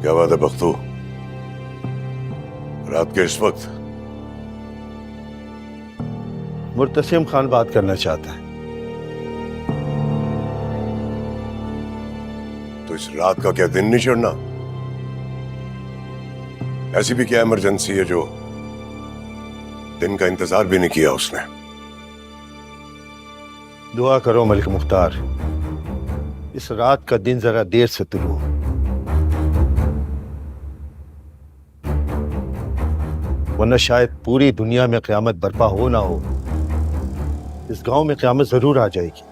क्या बात है बख्तू? रात के इस वक्त मुर्तसिम खान बात करना चाहता है। तो इस रात का क्या दिन नहीं चढ़ना? ऐसी भी क्या इमरजेंसी है जो दिन का इंतजार भी नहीं किया उसने? दुआ करो मलिक मुख्तार, इस रात का दिन जरा देर से तुलू हो। वरना शायद पूरी दुनिया में क़यामत बर्पा हो ना हो, इस गांव में क़यामत जरूर आ जाएगी।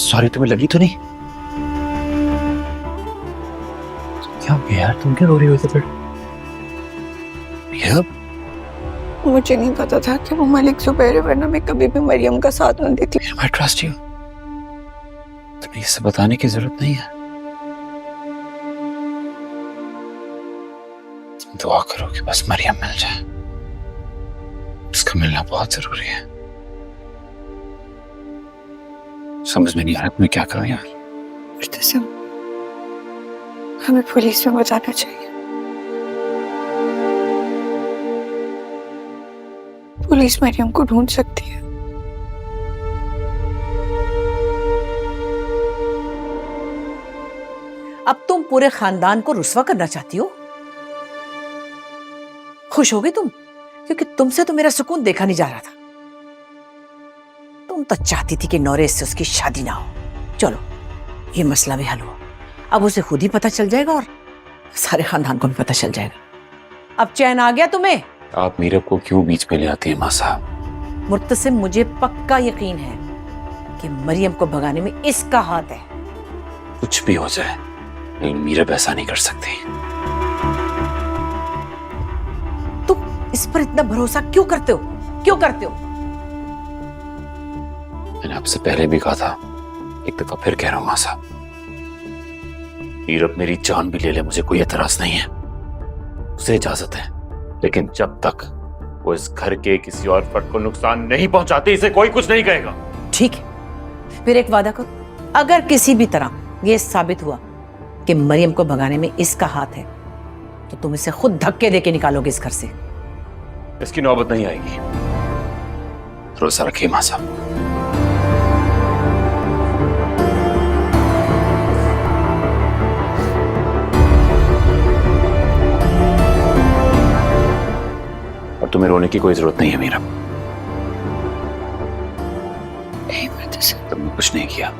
सॉरी, तुम्हें लगी तो नहीं? क्या हो गया यार, तुम क्या रो रही हो इधर? मुझे नहीं पता था कि वो मलिक जुबैर है, वरना मैं कभी भी मरियम का साथ न देती। I trust you। तुम्हें इससे बताने की जरूरत नहीं है। तुम दुआ करो कि बस मरियम मिल जाए। उसका मिलना बहुत जरूरी है। समझ में नहीं आ रहा मैं क्या करूं यार। मुर्तसिम, हमें पुलिस में बताना चाहिए। पुलिस मरियम को ढूंढ सकती है। अब तुम पूरे खानदान को रुस्वा करना चाहती हो? खुश हो गई तुम? क्योंकि तुमसे तो मेरा सुकून देखा नहीं जा रहा था। तुम तो चाहती थी कि नौरेज से उसकी शादी ना हो। चलो, ये मसला भी हल हुआ। अब उसे खुद ही पता चल जाएगा और सारे खानदान को भी पता चल जाएगा। अब चैन आ गया तुम्हें? आप मीरब को क्यों बीच में ले आती हैं माँ साहब? मुर्तसिम, मुझे पक्का यकीन है कि मरियम को भगाने में इसका हाथ है। कुछ भी हो जाए, लेकिन मीरब ऐसा नहीं कर सकती। तुम इस पर इतना भरोसा क्यों करते हो? क्यों करते हो? मैंने आपसे पहले भी कहा था, एक दफा फिर कह रहा हूं माँ साहब, मीरब मेरी जान भी ले ले, मुझे कोई एतराज नहीं है, उसे इजाजत है। लेकिन जब तक वो इस घर के किसी और फर्द को नुकसान नहीं पहुंचाती, इसे कोई कुछ नहीं कहेगा। ठीक है, फिर एक वादा करो, अगर किसी भी तरह ये साबित हुआ कि मरियम को भगाने में इसका हाथ है, तो तुम इसे खुद धक्के देके निकालोगे इस घर से। इसकी नौबत नहीं आएगी, भरोसा रखिए माँ साहब। और तुम्हें रोने की कोई जरूरत नहीं है मीरा। नहीं मुर्तसिम, तुमने कुछ नहीं किया,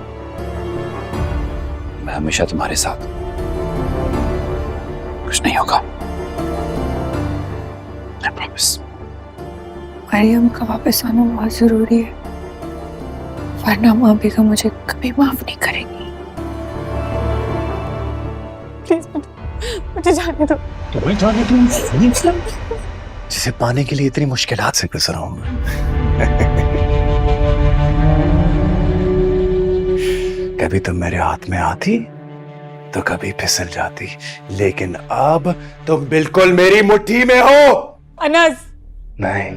मैं हमेशा तुम्हारे साथ। कुछ नहीं होगा, I promise। मरियम का वापस आना बहुत जरूरी है, वरना माँ बेगम मुझे कभी माफ नहीं करेंगी। प्लीज मुझे जाने दो। तुम्हें जाने दो? जिसे पाने के लिए इतनी मुश्किलात से गुजरा हूं मैं। कभी तुम मेरे हाथ में आती तो कभी फिसल जाती, लेकिन अब तुम बिल्कुल मेरी मुट्ठी में हो। अनस, नहीं,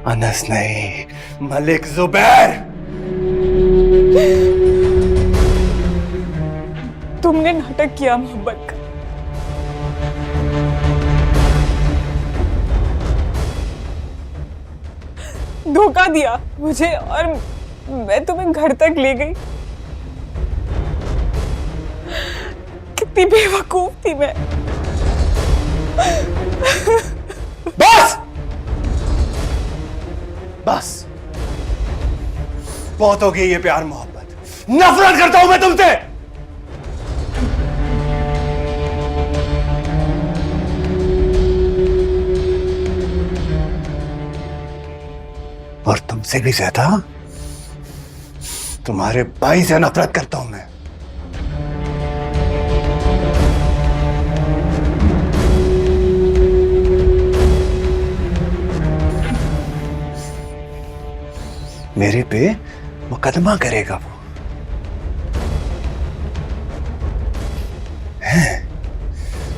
अनस नहीं, मलिक जुबैर। तुमने नाटक किया मोहब्बत का। धोखा दिया मुझे और मैं तुम्हें घर तक ले गई। कितनी बेवकूफ थी मैं। बस बस, बहुत हो गई ये प्यार मोहब्बत। नफरत करता हूं मैं तुमसे। तुमसे भी ज्यादा तुम्हारे भाई से नफरत करता हूं मैं। मेरे पे मुकदमा करेगा वो,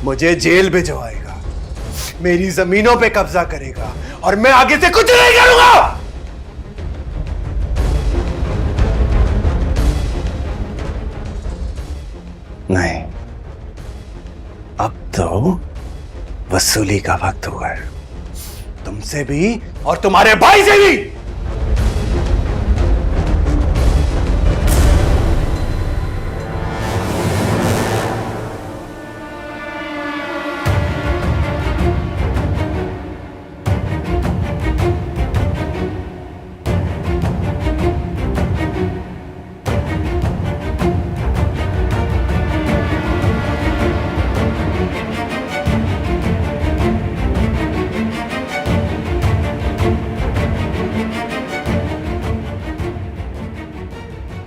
मुझे जेल भिजवाएगा, मेरी जमीनों पे कब्जा करेगा और मैं आगे से कुछ नहीं करूंगा। नहीं, अब तो वसूली का वक्त हुआ है, तुमसे भी और तुम्हारे भाई से भी।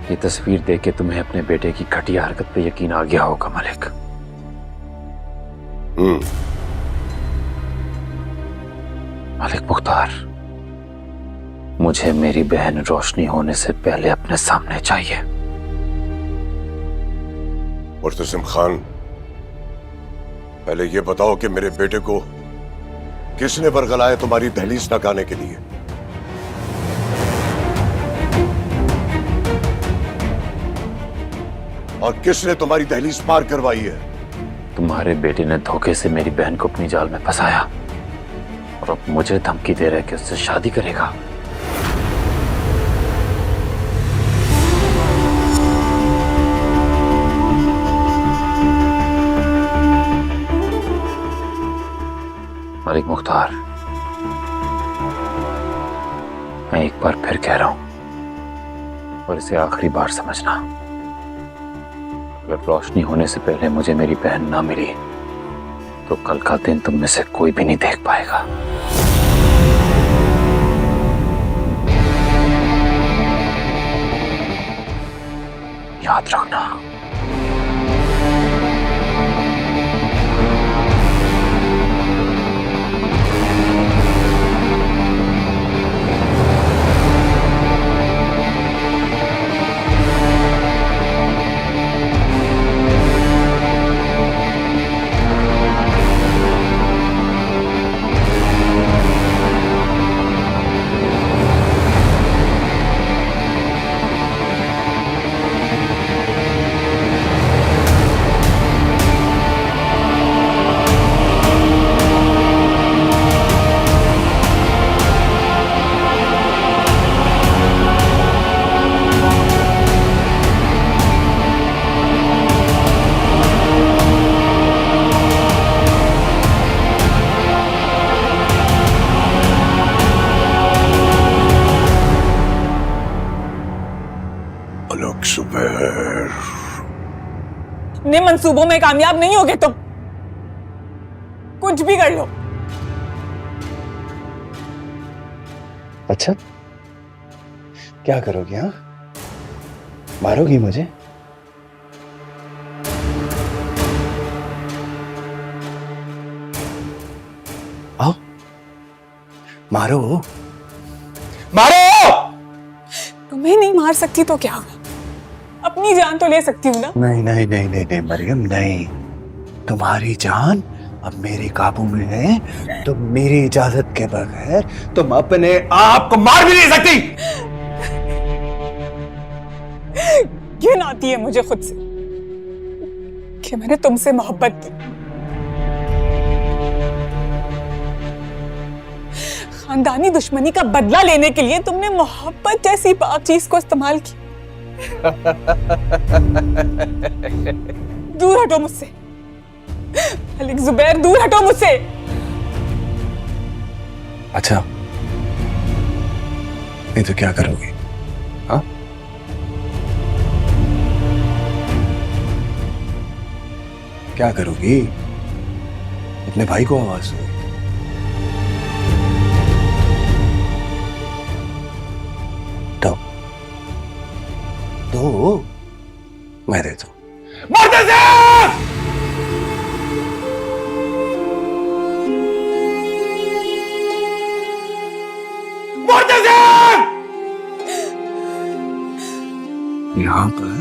ये तस्वीर देख के तुम्हें अपने बेटे की घटिया हरकत पे यकीन आ गया होगा मलिक। मलिक मुख्तार, मुझे मेरी बहन रोशनी होने से पहले अपने सामने चाहिए। मुर्तसिम खान, पहले ये बताओ कि मेरे बेटे को किसने बरगलाया तुम्हारी दहलीज तक आने के लिए? और किसने तुम्हारी दहलीज पार करवाई है? तुम्हारे बेटे ने धोखे से मेरी बहन को अपनी जाल में फंसाया और अब मुझे धमकी दे रहा है कि उससे शादी करेगा। मलिक मुख्तार, मैं एक बार फिर कह रहा हूं और इसे आखिरी बार समझना, अगर रोशनी होने से पहले मुझे मेरी बहन ना मिली तो कल का दिन तुम में से कोई भी नहीं देख पाएगा। याद रखना। अपने मंसूबों में कामयाब नहीं होगे तुम, कुछ भी कर लो। अच्छा, क्या करोगी? हाँ, मारोगी मुझे? आओ, मारो मारो। तुम्हें नहीं मार सकती तो क्या हुआ, अपनी जान तो ले सकती हूँ ना। नहीं नहीं नहीं नहीं नहीं मरियम, नहीं, तुम्हारी जान अब मेरे काबू में है, तो मेरी इजाजत के बगैर तुम अपने आप को मार भी नहीं सकती। घिन आती है मुझे खुद से कि मैंने तुमसे मोहब्बत की, खानदानी दुश्मनी का बदला लेने के लिए तुमने मोहब्बत जैसी पाक चीज को इस्तेमाल किया। दूर हटो मुझसे मलिक जुबैर, दूर हटो मुझसे। अच्छा, नहीं तो क्या करोगी? हाँ, क्या करोगी? अपने भाई को आवाज दो। दो, मैं देता हूं। यहाँ पर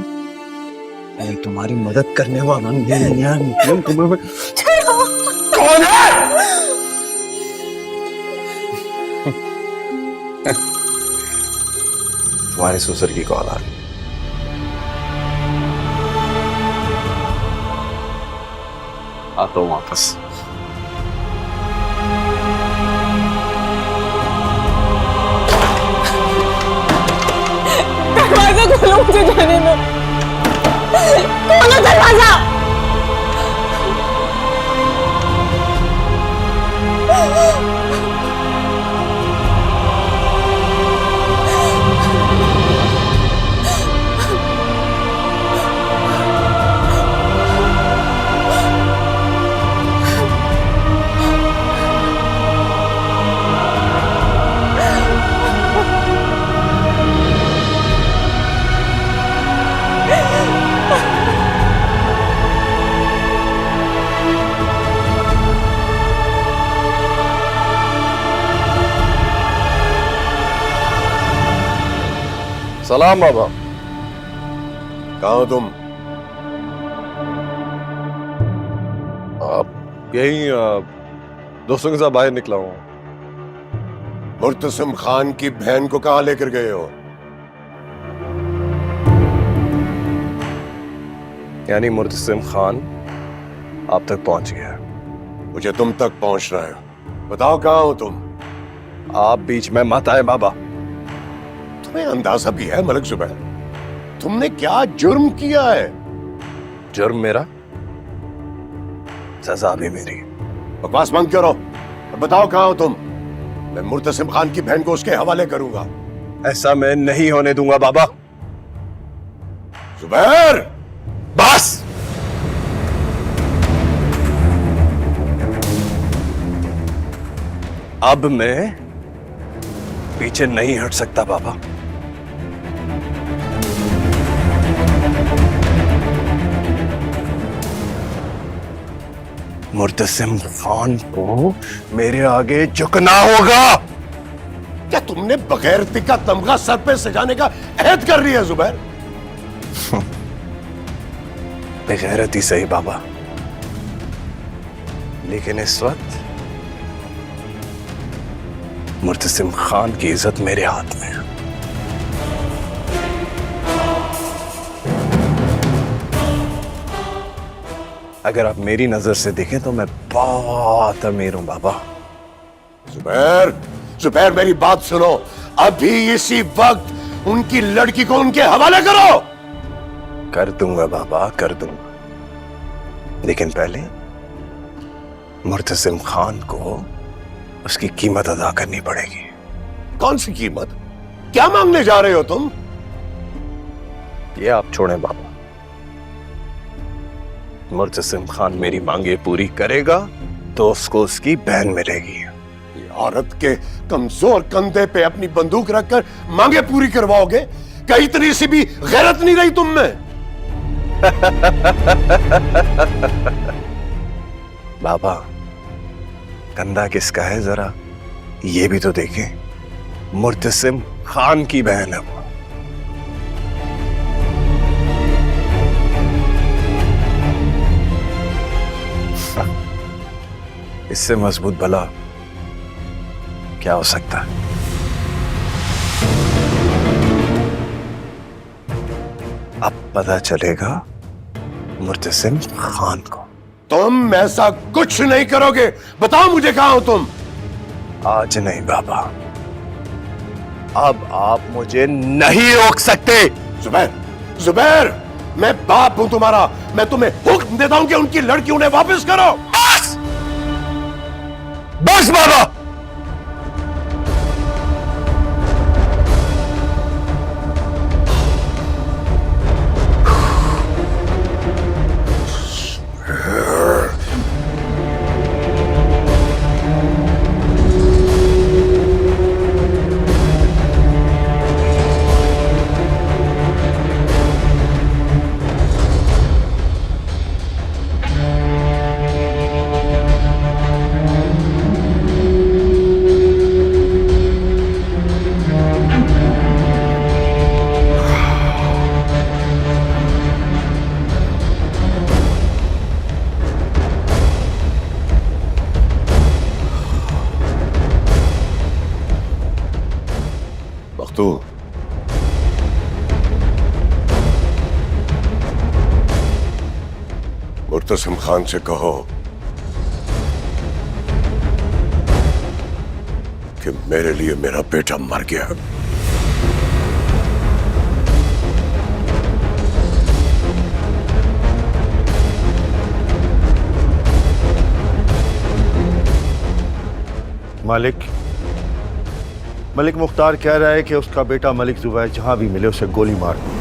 मैं तुम्हारी मदद करने वाला नहीं, तुम्हें कौन है? तुम्हारे ससुर की कॉल आ रही। आता हूं वापस। दरवाजा खोलो, मुझे जाने दो। खोलो दरवाजा। सलाम बाबा। कहाँ हो तुम? यही दोस्तों के साथ बाहर निकला हूँ। मुर्तसिम खान की बहन को कहाँ लेकर गए हो? यानी मुर्तसिम खान आप तक पहुंच गया। मुझे तुम तक पहुंचना है। बताओ कहाँ हो तुम? आप बीच में मत आए बाबा। तुम्हें अंदाजा भी है मलिक जुबैर, तुमने क्या जुर्म किया है? जुर्म मेरा, सजा भी मेरी। बकवास बंद करो। बताओ कहाँ हो तुम? मैं मुर्तसिम खान की बहन को उसके हवाले करूंगा। ऐसा मैं नहीं होने दूंगा बाबा। जुबैर, बस। अब मैं पीछे नहीं हट सकता बाबा। मुर्तसिम खान को मेरे आगे झुकना होगा। क्या तुमने बगैरती का तमगा सर पे सजाने का अहद कर लिया जुबैर? बेगैरती सही बाबा, लेकिन इस वक्त मुर्तसिम खान की इज्जत मेरे हाथ में है। अगर आप मेरी नजर से देखें तो मैं बहुत अमीर हूं बाबा। जुबैर, जुबैर मेरी बात सुनो। अभी इसी वक्त उनकी लड़की को उनके हवाले करो। कर दूंगा बाबा, कर दूंगा, लेकिन पहले मुर्तसिम खान को उसकी कीमत अदा करनी पड़ेगी। कौन सी कीमत? क्या मांगने जा रहे हो तुम? ये आप छोड़ें बाबा। मुर्तसिम खान मेरी मांगे पूरी करेगा तो उसको उसकी बहन मिलेगी। ये औरत के कमजोर कंधे पे अपनी बंदूक रखकर मांगे पूरी करवाओगे? कहीं इतनी सी भी गैरत नहीं रही तुम में? बाबा, कंधा किसका है जरा ये भी तो देखें। मुर्तसिम खान की बहन है वो। इससे मजबूत भला क्या हो सकता है? अब पता चलेगा मुर्तसिम खान को। तुम ऐसा कुछ नहीं करोगे। बताओ मुझे कहां हो तुम? आज नहीं बाबा, अब आप मुझे नहीं रोक सकते। जुबैर, जुबैर, मैं बाप हूं तुम्हारा। मैं तुम्हें हुक्म देता हूं कि उनकी लड़की उन्हें वापस करो। बस, बस बाबा। मुर्तसिम खान से कहो कि मेरे लिए मेरा बेटा मर गया। मलिक मुख्तार कह रहा है कि उसका बेटा मलिक जुबैर जहां भी मिले उसे गोली मार दो।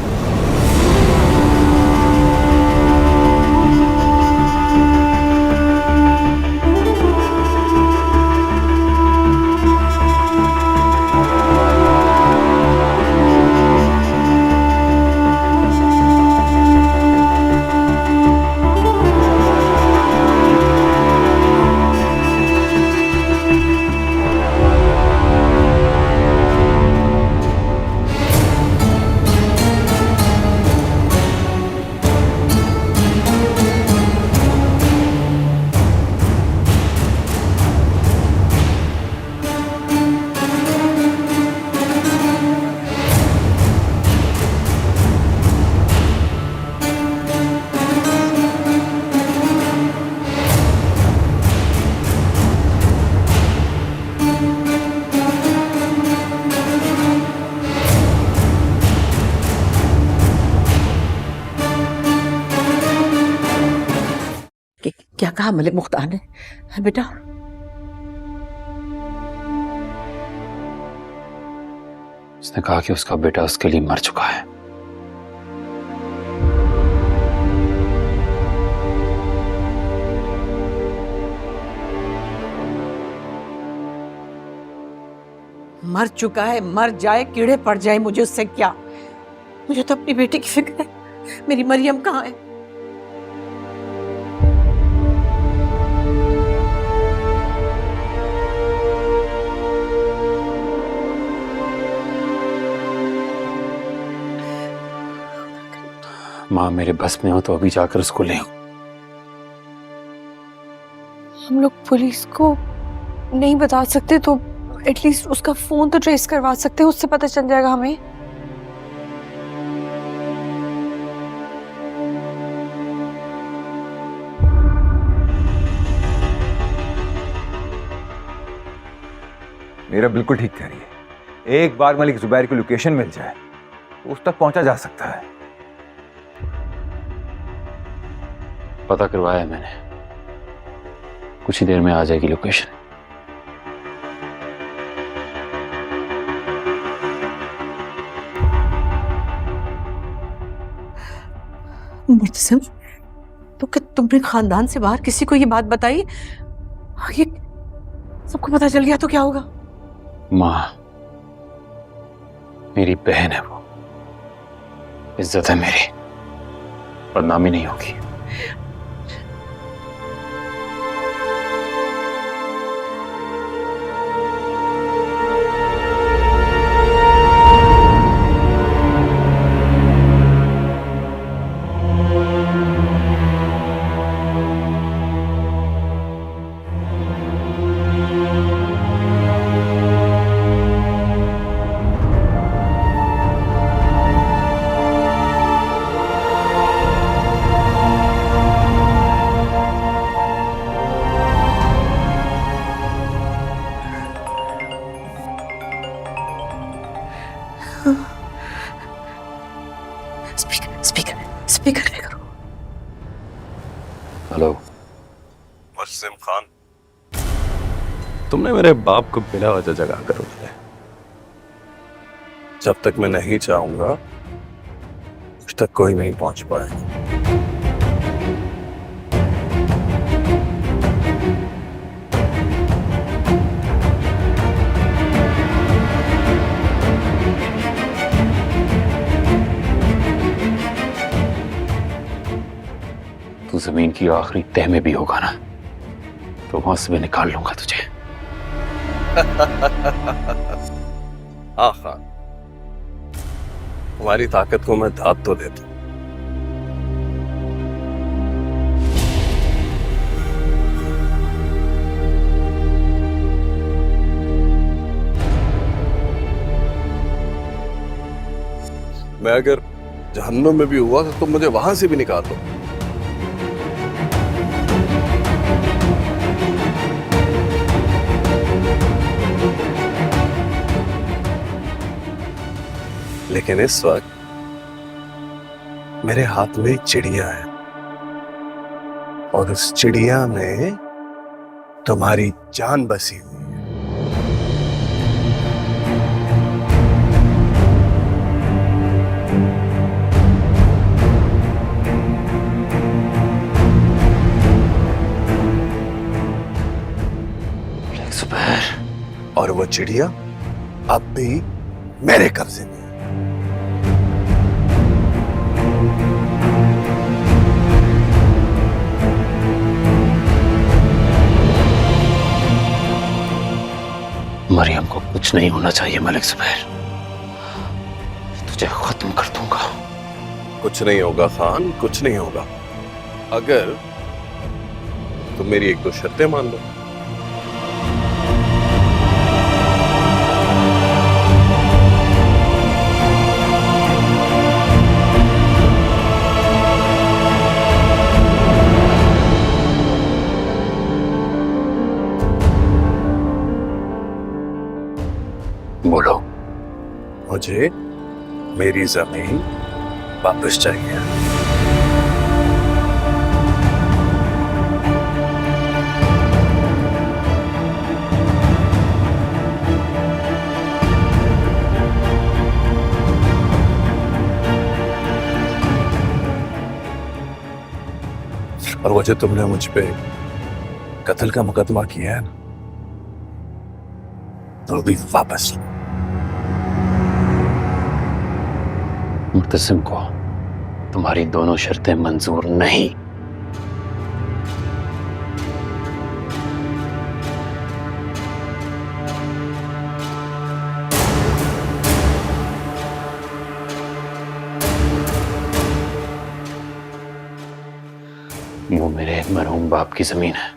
क्या कहा मलिक मुख्तार ने? बेटा उसने कहा कि उसका बेटा उसके लिए मर चुका है। मर चुका है, मर जाए, कीड़े पड़ जाए, मुझे उससे क्या? मुझे तो अपनी बेटी की फिक्र है। मेरी मरियम कहाँ है? माँ मेरे बस में हो तो अभी जाकर उसको ले आओ। हम लोग पुलिस को नहीं बता सकते तो एटलीस्ट उसका फोन तो ट्रेस करवा सकते हैं, उससे पता चल जाएगा हमें। मेरा बिल्कुल ठीक कह रही है। एक बार मलिक जुबैर की लोकेशन मिल जाए तो उस तक पहुंचा जा सकता है। पता करवाया है मैंने, कुछ ही देर में आ जाएगी लोकेशन। मुर्तसिम, तो क्या तुमने खानदान से बाहर किसी को ये बात बताई? ये सबको पता चल गया तो क्या होगा? माँ मेरी बहन है, वो इज्जत है मेरी, बदनामी नहीं होगी। स्पीकर पे करो। हेलो मुर्तसिम खान, तुमने मेरे बाप को बिना वजह जगा कर उठ लिया। जब तक मैं नहीं चाहूंगा उस तक कोई नहीं पहुंच पाएगा। तू जमीन की आखिरी तह में भी होगा ना, तो वहां से मैं निकाल लूंगा तुझे। हाँ खान, तुम्हारी ताकत को मैं दाद तो देता हूं। मैं अगर जहन्नुम में भी हुआ तो तुम मुझे वहां से भी निकाल दो। लेकिन इस वक्त मेरे हाथ में एक चिड़िया है और उस चिड़िया में तुम्हारी जान बसी हुई है। और वो चिड़िया अब भी मेरे कब्जे में है। मरियम को कुछ नहीं होना चाहिए मलिक जुबैर, तुझे खत्म कर दूंगा। कुछ नहीं होगा खान, कुछ नहीं होगा, अगर तुम मेरी एक दो शर्तें मान लो। बोलो। मुझे मेरी जमीन वापस चाहिए। और वो जो तुमने मुझ पे कत्ल का मुकदमा किया है ना, तो भी वापस लो। मुर्तसिम को तुम्हारी दोनों शर्तें मंजूर नहीं। वो मेरे मरहूम बाप की जमीन है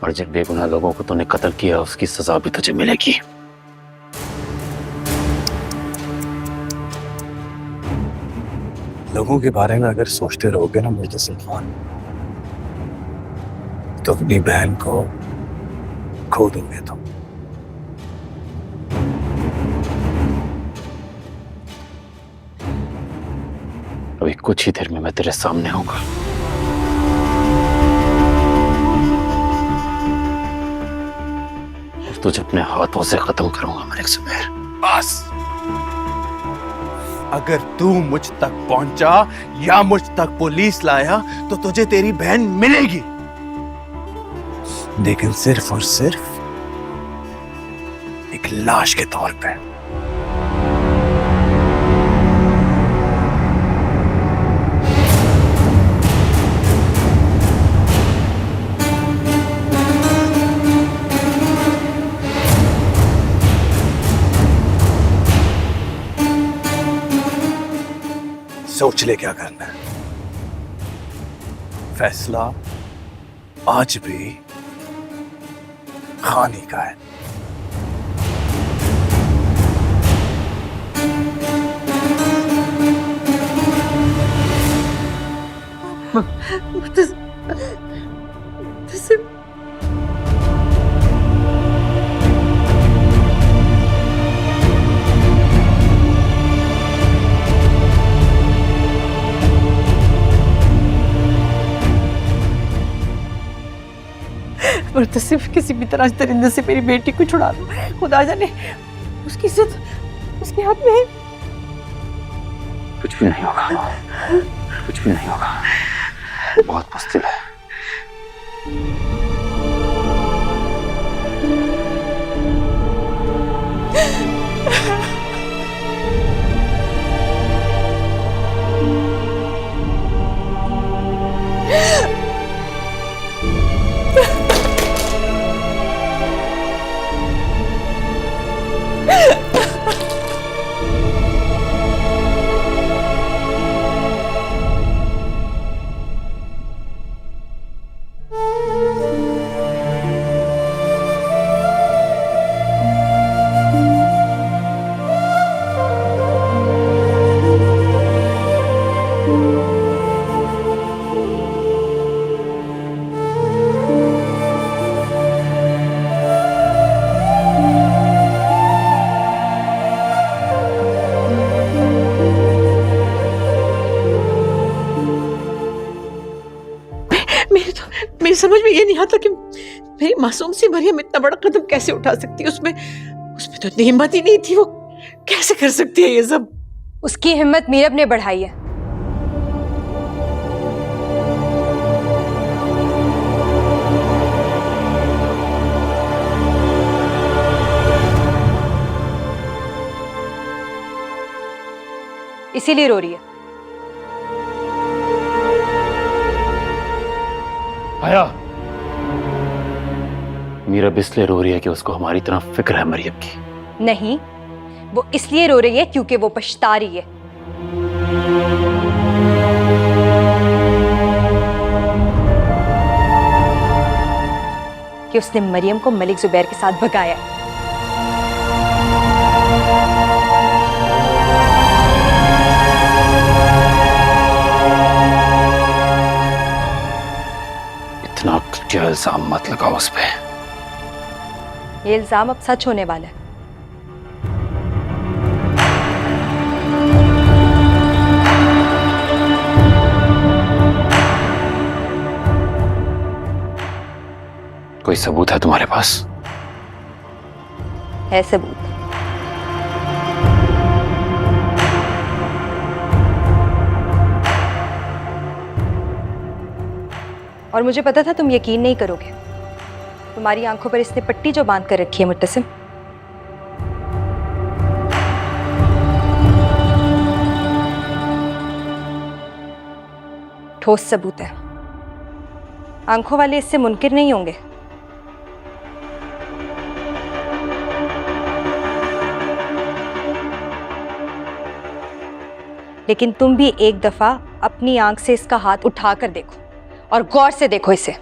और जिन बेगुनाह लोगों को तूने कत्ल किया उसकी सजा भी तुझे मिलेगी। लोगों के बारे में अगर सोचते रहोगे ना मुर्तसिम खान, तो अपनी बहन को खो दोगे तुम। अभी कुछ ही देर में मैं तेरे सामने होऊंगा। तुझे अपने हाथों से खत्म करूंगा मलिक जुबैर। बस, अगर तू मुझ तक पहुंचा या मुझ तक पुलिस लाया तो तुझे तेरी बहन मिलेगी, लेकिन सिर्फ और सिर्फ एक लाश के तौर पे। सोच ले क्या करना है। फैसला आज भी खान ही का है। मुर्तसिम, किसी भी तरह दरिंदे से मेरी बेटी को छुड़ा दो। खुदा जाने उसकी इज्जत उसके हाथ में है। कुछ भी नहीं होगा, कुछ भी नहीं होगा, बहुत मुश्किल है। रहा था कि मेरी मासूम सी मरियम इतना बड़ा कदम कैसे उठा सकती है। उसमें उसमें तो इतनी हिम्मत ही नहीं थी। वो कैसे कर सकती है ये सब? उसकी हिम्मत मीरब ने बढ़ाई है। इसीलिए रो रही है। आया, मीरब इसलिए रो रही है कि उसको हमारी तरह फिक्र है मरियम की। नहीं, वो इसलिए रो रही है क्योंकि वो पछता रही है। कि उसने मरियम को मलिक जुबैर के साथ भगाया है। इतना घटिया इल्जाम मत लगाओ उस पे। ये इल्जाम अब सच होने वाला है। कोई सबूत है तुम्हारे पास? है सबूत। और मुझे पता था तुम यकीन नहीं करोगे। तुम्हारी आंखों पर इसने पट्टी जो बांध कर रखी है मुत्तसिम, ठोस सबूत है। आंखों वाले इससे मुनकिर नहीं होंगे। लेकिन तुम भी एक दफा अपनी आंख से इसका हाथ उठाकर देखो और गौर से देखो इसे।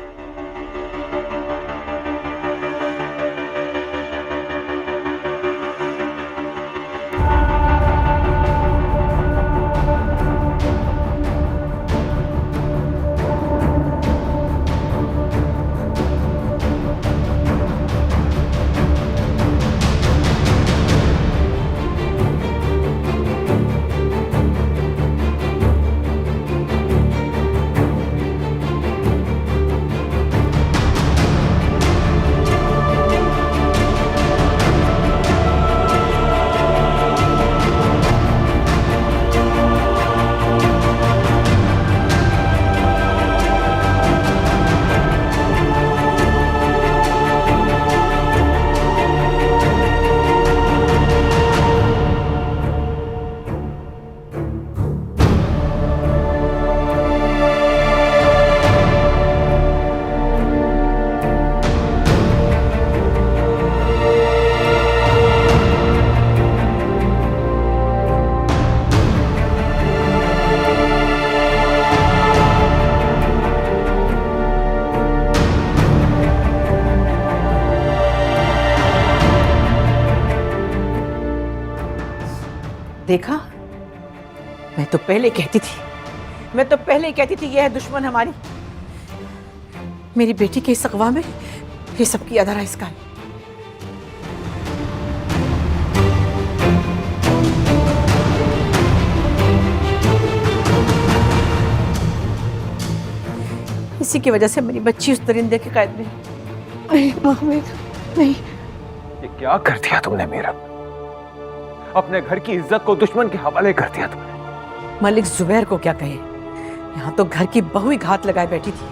देखा, मैं तो पहले कहती थी यह है दुश्मन हमारी। मेरी बेटी के इस अगवा में ये सब किया जा रहा है इसका। इसी की वजह से मेरी बच्ची उस दरिंदे के कैद में। नहीं मोहम्मद, नहीं। ये क्या कर दिया तुमने मेरा? अपने घर की इज्जत को दुश्मन के हवाले कर दिया तुमने। मलिक जुबैर को क्या कहे, यहाँ तो घर की बहू ही घात लगाए बैठी थी।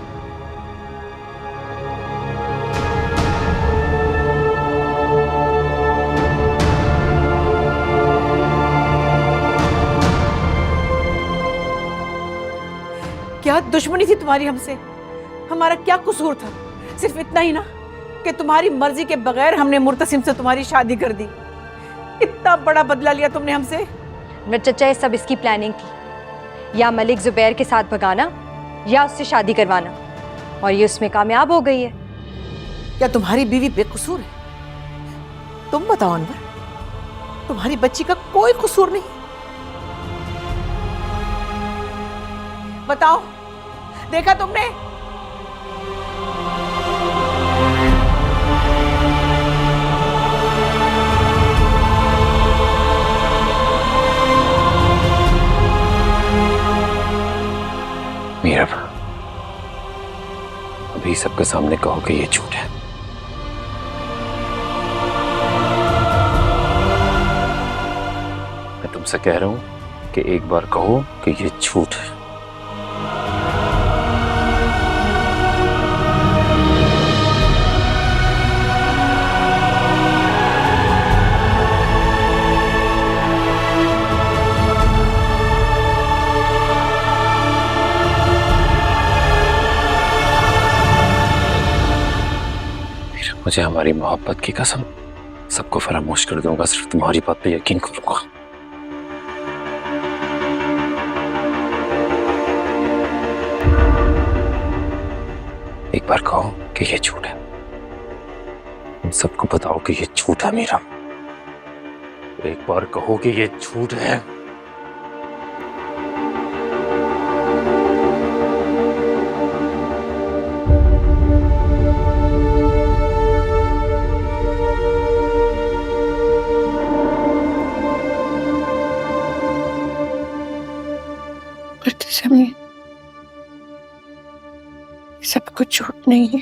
क्या दुश्मनी थी तुम्हारी हमसे? हमारा क्या कसूर था? सिर्फ इतना ही ना कि तुम्हारी मर्जी के बगैर हमने मुर्तसिम से तुम्हारी शादी कर दी। इतना बड़ा बदला लिया तुमने हमसे। न चचा, ये सब इसकी प्लानिंग थी। या मलिक जुबैर के साथ भगाना या उससे शादी करवाना, और ये उसमें कामयाब हो गई है। क्या तुम्हारी बीवी बेकसूर है? तुम बताओ अनवर, तुम्हारी बच्ची का कोई कसूर नहीं? बताओ, देखा तुमने? मीरब, अभी सबके सामने कहो कि ये झूठ है। मैं तुमसे कह रहा हूं कि एक बार कहो कि ये झूठ है। मुझे हमारी मोहब्बत की कसम, सबको फरामोश कर दूंगा, सिर्फ तुम्हारी बात पे यकीन करूंगा। एक बार कहो कि ये झूठ है, तुम सबको बताओ कि ये झूठ है मेरा। एक बार कहो कि ये झूठ है। मुर्तसिम, सब कुछ झूठ नहीं है।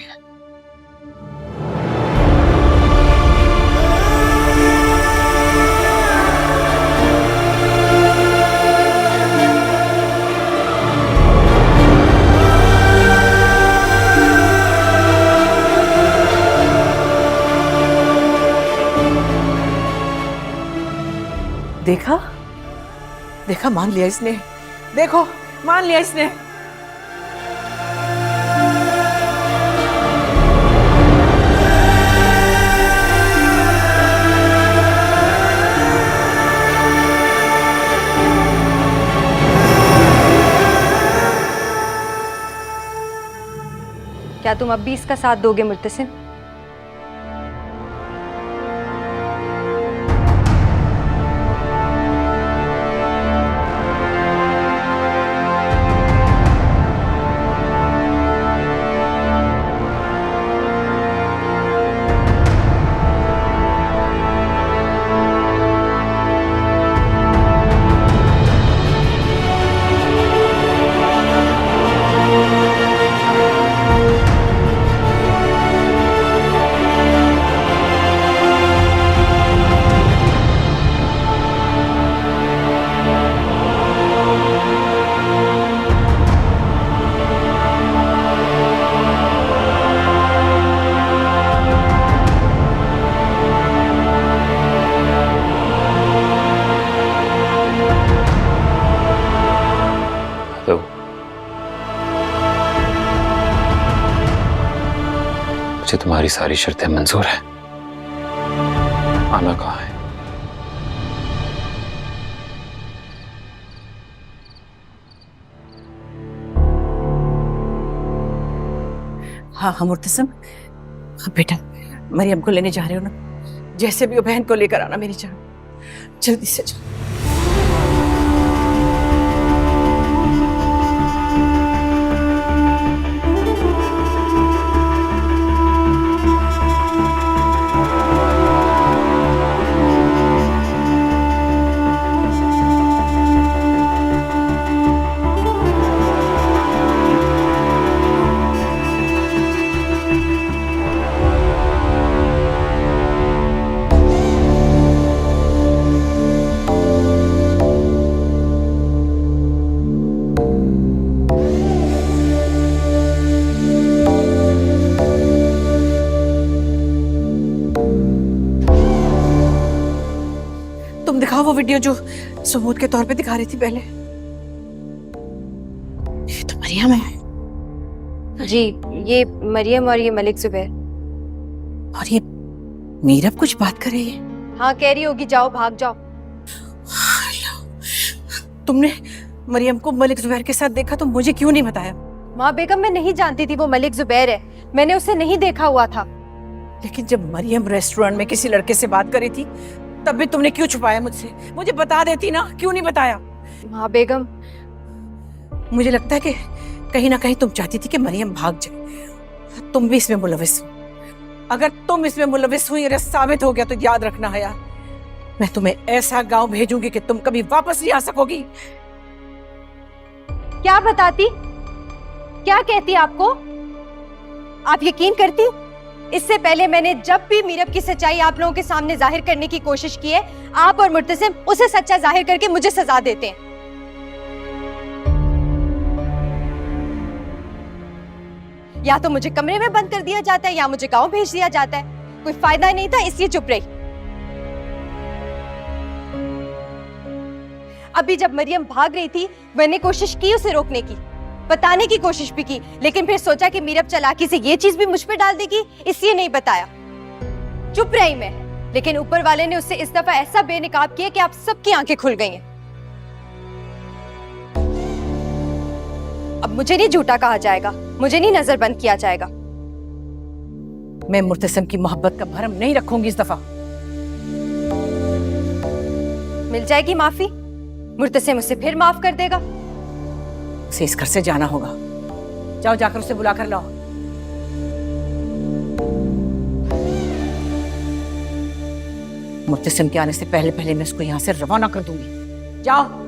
देखा देखा, मान लिया इसने। देखो, मान लिया इसने। क्या तुम अब भी इसका साथ दोगे मुर्तसिम? तो मुझे तुम्हारी सारी शर्तें मंजूर है। आना कहाँ है? हाँ हाँ मुर्तसिम, हाँ बेटा, मरियम को लेने जा रहे हो ना? जैसे भी हो बहन को लेकर आना मेरी जान, जल्दी से जाओ। तुम दिखाओ वो वीडियो जो सबूत के तौर पे दिखा रही थी पहले। ये तो मरियम है। जी, ये मरियम और ये मलिक जुबैर। और ये मीरब कुछ बात कर रही है। हाँ, कह रही होगी जाओ, भाग जाओ। तुमने मरियम को मलिक जुबैर के साथ देखा तो मुझे क्यों नहीं बताया? माँ बेगम, मैं नहीं जानती थी वो मलिक जुबैर है। मैंने उसे नहीं देखा हुआ था। लेकिन जब मरियम रेस्टोरेंट में किसी लड़के से बात करी थी तब भी तुमने क्यों छुपाया मुझसे? मुझे बता देती ना, क्यों नहीं बताया? माँ बेगम, मुझे लगता है कि कहीं ना कहीं तुम चाहती थी कि मरियम भाग जाए। तुम भी इसमें मुलविस हो। अगर तुम इसमें मुलविस हुई और साबित हो गया तो याद रखना है यार, मैं तुम्हें ऐसा गांव भेजूंगी कि तुम कभी वापस नहीं आ सकोगी। क्या बताती? क्या कहती आपको? आप यकीन करती? इससे पहले मैंने जब भी मीरब की सच्चाई आप लोगों के सामने जाहिर करने की कोशिश की है, आप और मुर्तसिम उसे सच्चा जाहिर करके मुझे सजा देते हैं। या तो मुझे कमरे में बंद कर दिया जाता है या मुझे गांव भेज दिया जाता है। कोई फायदा नहीं था, इसलिए चुप रही। अभी जब मरियम भाग रही थी, मैंने कोशिश की उसे रोकने की, बताने की कोशिश भी की, लेकिन फिर सोचा कि मीरब चालाकी से ये चीज भी मुझ पे डाल देगी, इसलिए नहीं बताया। चुप रही मैं, लेकिन ऊपर वाले ने उससे इस दफा ऐसा बेनकाब किया कि आप सबकी आंखें खुल गई हैं। अब मुझे नहीं झूठा कहा जाएगा, मुझे नहीं नजरबंद किया जाएगा। मैं मुर्तसिम की मोहब्बत का भरम नहीं रखूंगी इस दफा। मिल जाएगी माफी, मुर्तसिम उसे फिर माफ कर देगा। उसे इस घर से जाना होगा। जाओ, जाकर उसे बुला कर लाओ। मुर्तसिम के आने से पहले पहले मैं उसको यहां से रवाना कर दूंगी। जाओ।